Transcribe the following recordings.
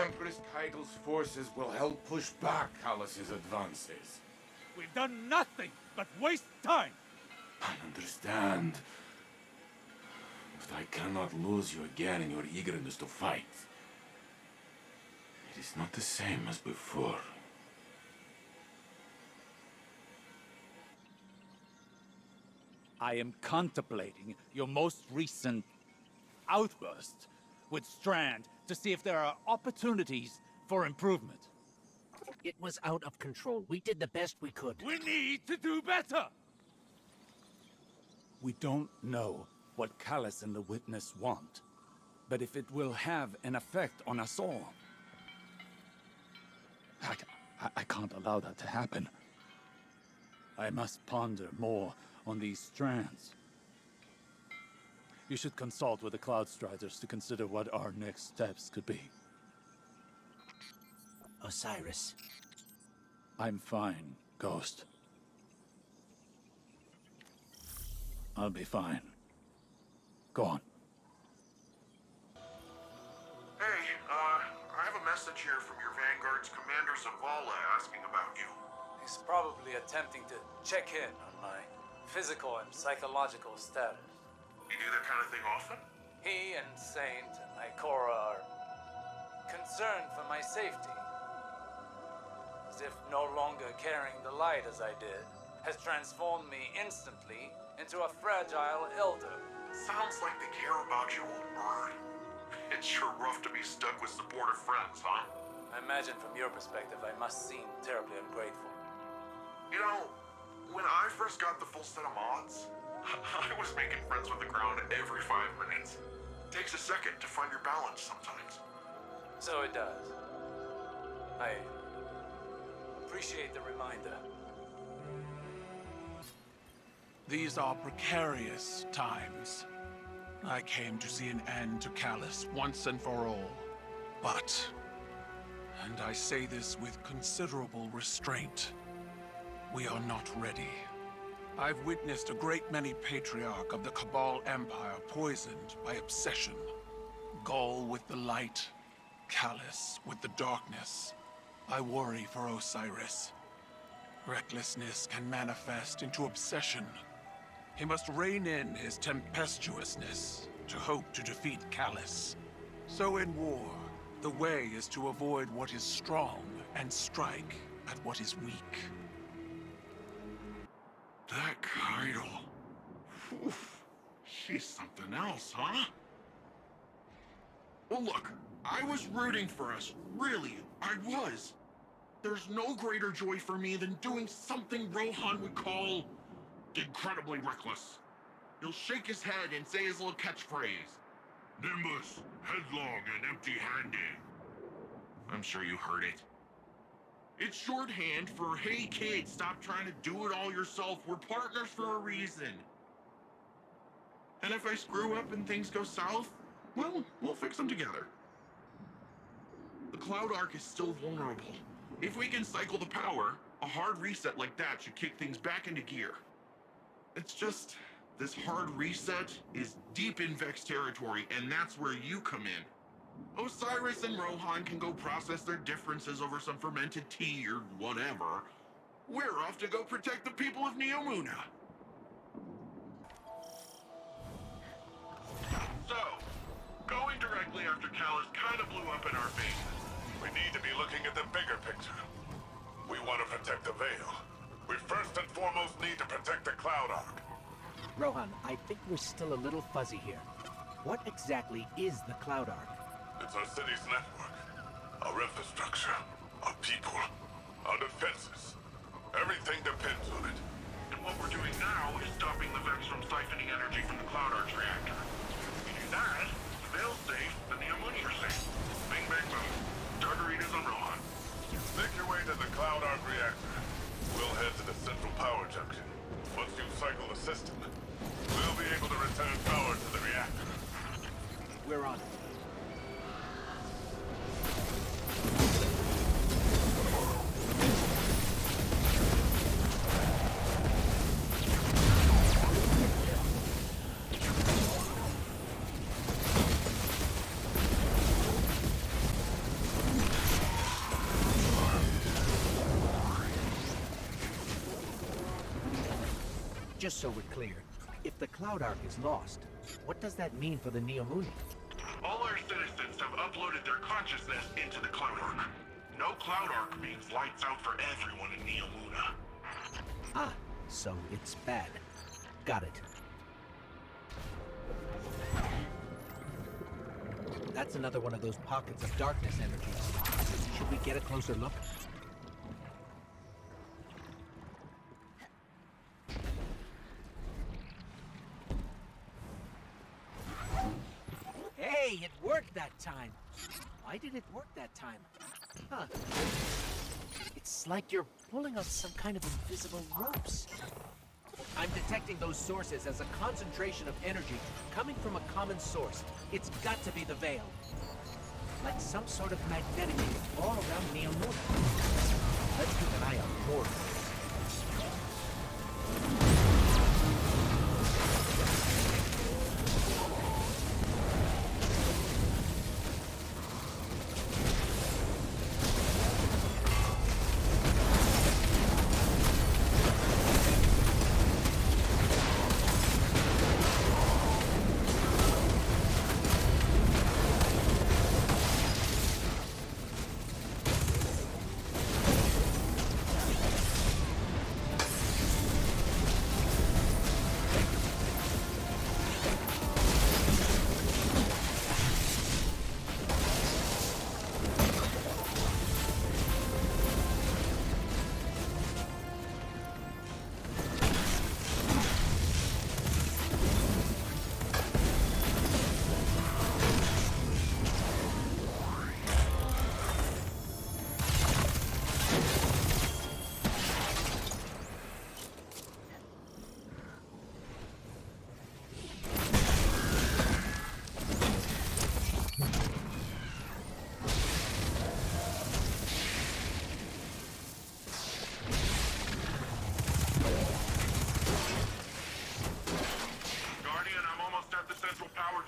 Empress Caiatl's forces will help push back Callus's advances. We've done nothing but waste time! I understand. But I cannot lose you again in your eagerness to fight. It is not the same as before. I am contemplating your most recent outburst with Strand to see if there are opportunities for improvement. It was out of control. We did the best we could. We need to do better! We don't know what Callus and the Witness want, but if it will have an effect on us all, I can't allow that to happen. I must ponder more on these strands. You should consult with the Cloud Striders to consider what our next steps could be. Osiris. I'm fine, Ghost. I'll be fine. Go on. Hey, I have a message here from your Vanguard's commander Zavala asking about you. He's probably attempting to check in on my physical and psychological status. You do that kind of thing often? He and Saint and Ikora are concerned for my safety. As if no longer carrying the light as I did has transformed me instantly into a fragile elder. Sounds like they care about you, old bird. It's sure rough to be stuck with supportive friends, huh? I imagine from your perspective I must seem terribly ungrateful. You know, when I first got the full set of mods, I was making friends with the ground every 5 minutes. Takes a second to find your balance sometimes. So it does. I appreciate the reminder. These are precarious times. I came to see an end to Callus once and for all. But, and I say this with considerable restraint, we are not ready. I've witnessed a great many Patriarch of the Cabal Empire poisoned by obsession. Gaul with the light, Callus with the darkness. I worry for Osiris. Recklessness can manifest into obsession. He must rein in his tempestuousness to hope to defeat Callus. So in war, the way is to avoid what is strong and strike at what is weak. That Caiatl. Oof. She's something else, huh? Well, look, I was rooting for us. Really, I was. There's no greater joy for me than doing something Rohan would call incredibly reckless. He'll shake his head and say his little catchphrase. Nimbus, headlong and empty-handed. I'm sure you heard it. It's shorthand for, hey kid, stop trying to do it all yourself. We're partners for a reason. And if I screw up and things go south, well, we'll fix them together. The CloudArk is still vulnerable. If we can cycle the power, a hard reset like that should kick things back into gear. It's just, this hard reset is deep in Vex territory, and that's where you come in. Osiris and Rohan can go process their differences over some fermented tea or whatever. We're off to go protect the people of Neomuni. So, going directly after Callus kind of blew up in our faces. We need to be looking at the bigger picture. We want to protect the Veil. We first and foremost need to protect the CloudArk. Rohan, I think we're still a little fuzzy here. What exactly is the CloudArk? It's our city's network, our infrastructure, our people, our defenses. Everything depends on it. And what we're doing now is stopping the Vex from siphoning energy from the CloudArk's reactor. If we do that, the Veil's safe, the Neomuni are safe. Bing, bang, boom. Targaritas on Rohan. Make your way to the CloudArk reactor. We'll head to the central power junction. Once you cycle the system, we'll be able to return power to the reactor. We're on it. just so we're clear, if the CloudArk is lost, what does that mean for the Neomuni? All our citizens have uploaded their consciousness into the CloudArk. No CloudArk means lights out for everyone in Neomuna. Ah, so it's bad. Got it. That's another one of those pockets of darkness energies. Should we get a closer look? Hey, it worked that time! Why did it work that time? Huh. It's like you're pulling on some kind of invisible ropes. I'm detecting those sources as a concentration of energy coming from a common source. It's got to be the Veil. Like some sort of magnetic field all around Neomuna. Let's keep an eye out for it.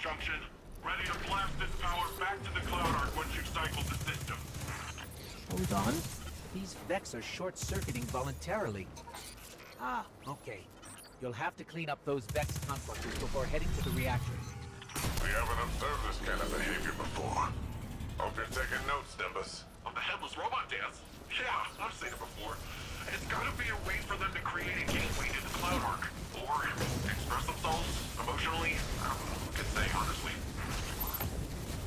Junction. Ready to blast this power back to the CloudArk once you've cycled the system. Hold on. These Vex are short-circuiting voluntarily. Ah, okay. You'll have to clean up those Vex constructors before heading to the reactor. We haven't observed this kind of behavior before. Hope you're taking notes, Nimbus. Of the headless robot dance? Yeah, I've seen it before. It's gotta be a way for them to create a gateway to the CloudArk. Or express themselves emotionally. Who can say, honestly?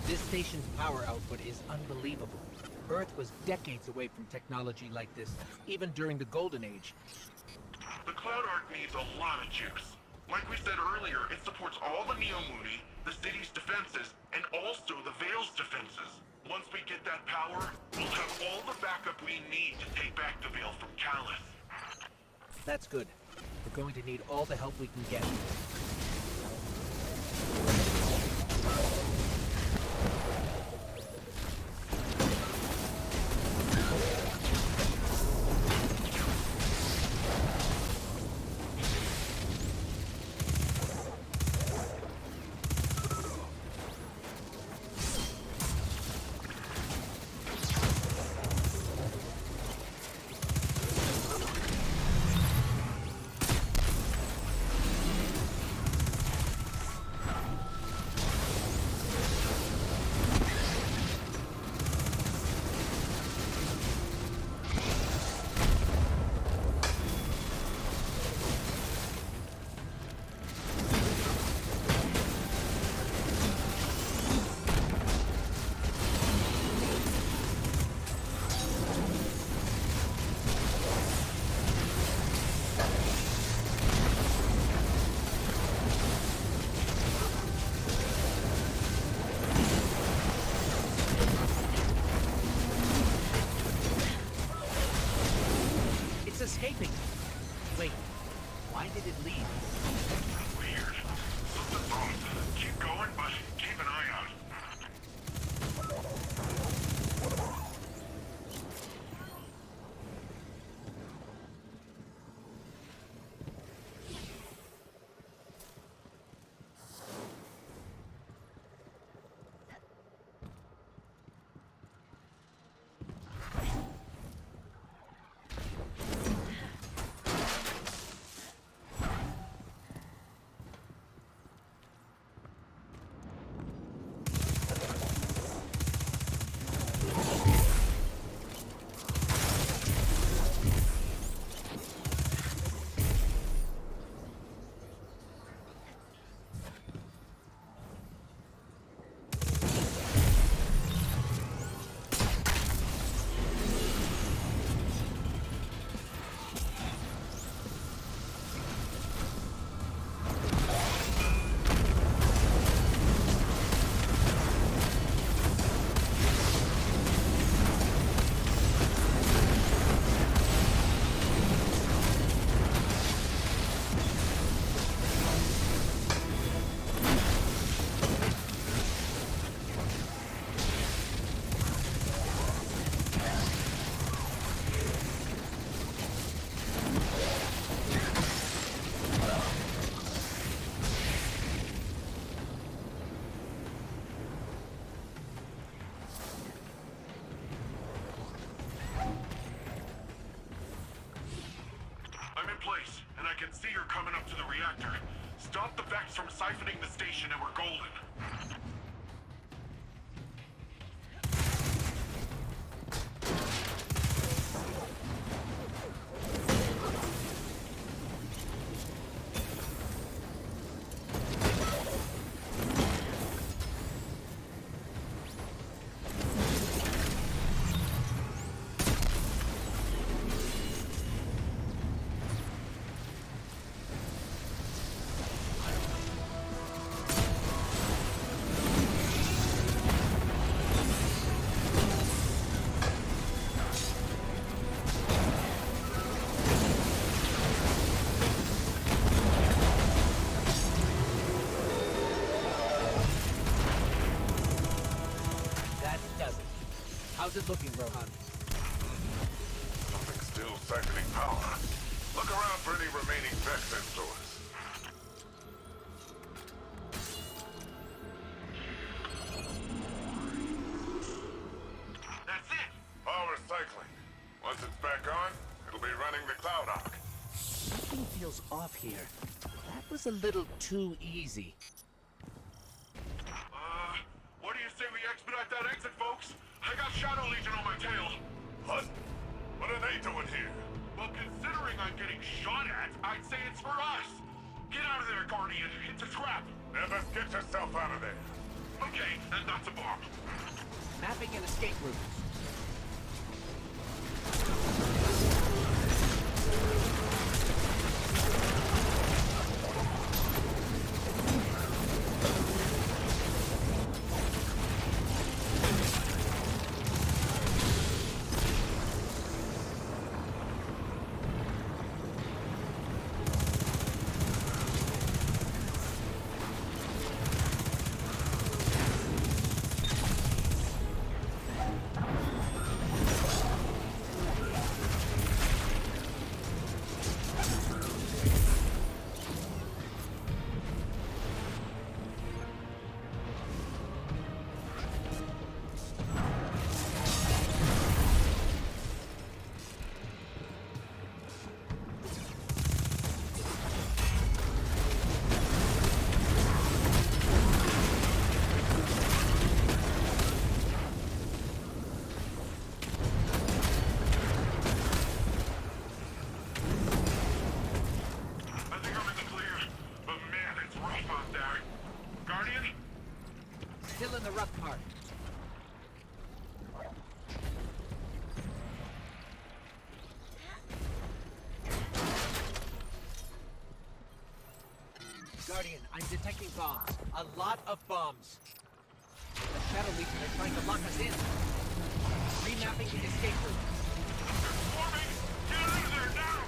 This station's power output is unbelievable. Earth was decades away from technology like this, even during the Golden Age. The CloudArk needs a lot of juice. Like we said earlier, it supports all the Neomuni, the city's defenses, and also the Veil's defenses. Once we get that power, we'll have all the backup we need to take back the Veil from Callus. That's good. We're going to need all the help we can get. they're coming up to the reactor. Stop the Vex from siphoning the station and we're golden. How's it looking, Rohan? Something's still siphoning power. Look around for any remaining Vex influence. That's it! Power cycling. Once it's back on, it'll be running the CloudArk. Something feels off here. That was a little too easy. What do you say we expedite that exit, folks? I got Shadow Legion on my tail. What? What are they doing here? Well, considering I'm getting shot at, I'd say it's for us. Get out of there, Guardian. It's a trap. Nimbus, get yourself out of there. Okay, and that's a bomb. Mapping an escape route. Still in the rough part. Guardian, I'm detecting bombs. A lot of bombs. The Shadow Legion are trying to lock us in. Remapping the escape route. Swarming! Get out of there now!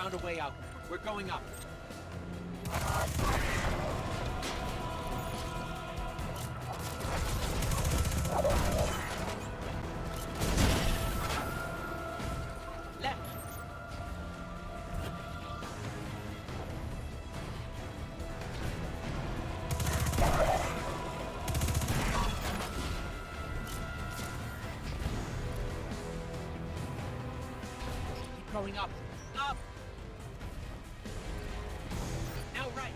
found a way out. We're going up. Left. Keep going up. Up! Now right!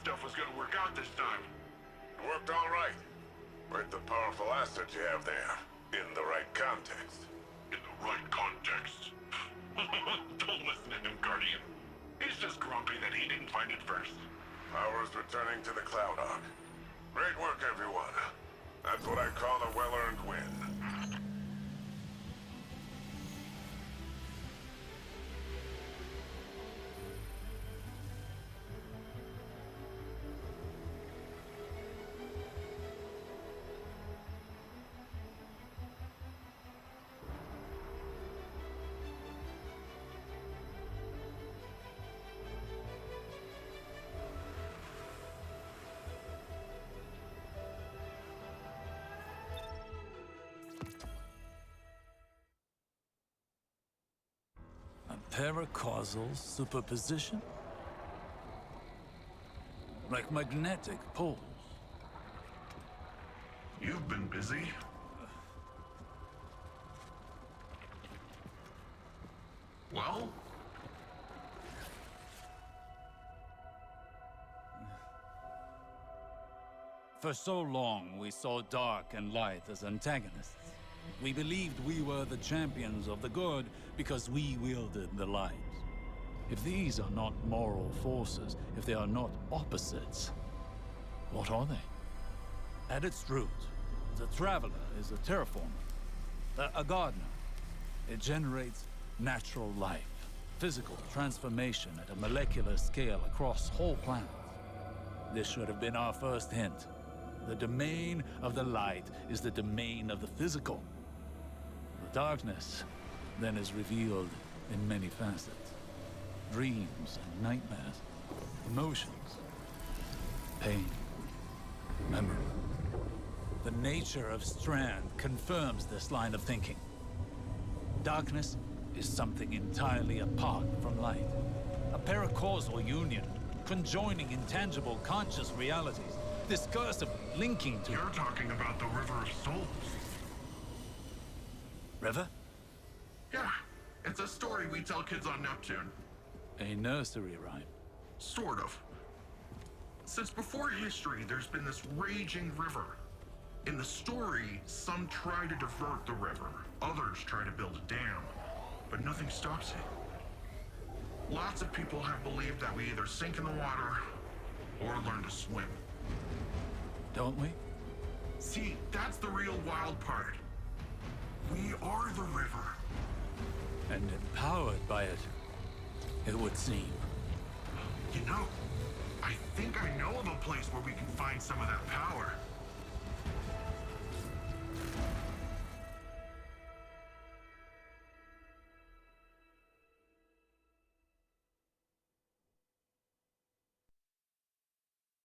stuff was gonna work out this time. It worked all right. With the powerful asset you have there. In the right context. In the right context. Don't listen to him, Guardian. He's just grumpy that he didn't find it first. Power's returning to the CloudArk. Great work, everyone. That's what I call a well-earned win. Paracausal superposition? Like magnetic poles. You've been busy. Well? For so long, we saw dark and light as antagonists. We believed we were the champions of the good because we wielded the light. If these are not moral forces, if they are not opposites, what are they? At its root, the Traveler is a terraformer, a gardener. It generates natural life, physical transformation at a molecular scale across whole planets. This should have been our first hint. The domain of the light is the domain of the physical. The darkness then is revealed in many facets. Dreams and nightmares, emotions, pain, memory. The nature of Strand confirms this line of thinking. Darkness is something entirely apart from light. A paracausal union, conjoining intangible conscious realities, discursively linking to... You're talking about the River of Souls. River? Yeah, it's a story we tell kids on Neptune. A nursery rhyme. Sort of. Since before history, there's been this raging river. In the story, some try to divert the river, others try to build a dam, but nothing stops it. Lots of people have believed that we either sink in the water or learn to swim. Don't we? See, that's the real wild part. We are the river. And empowered by it, it would seem. You know, I think I know of a place where we can find some of that power.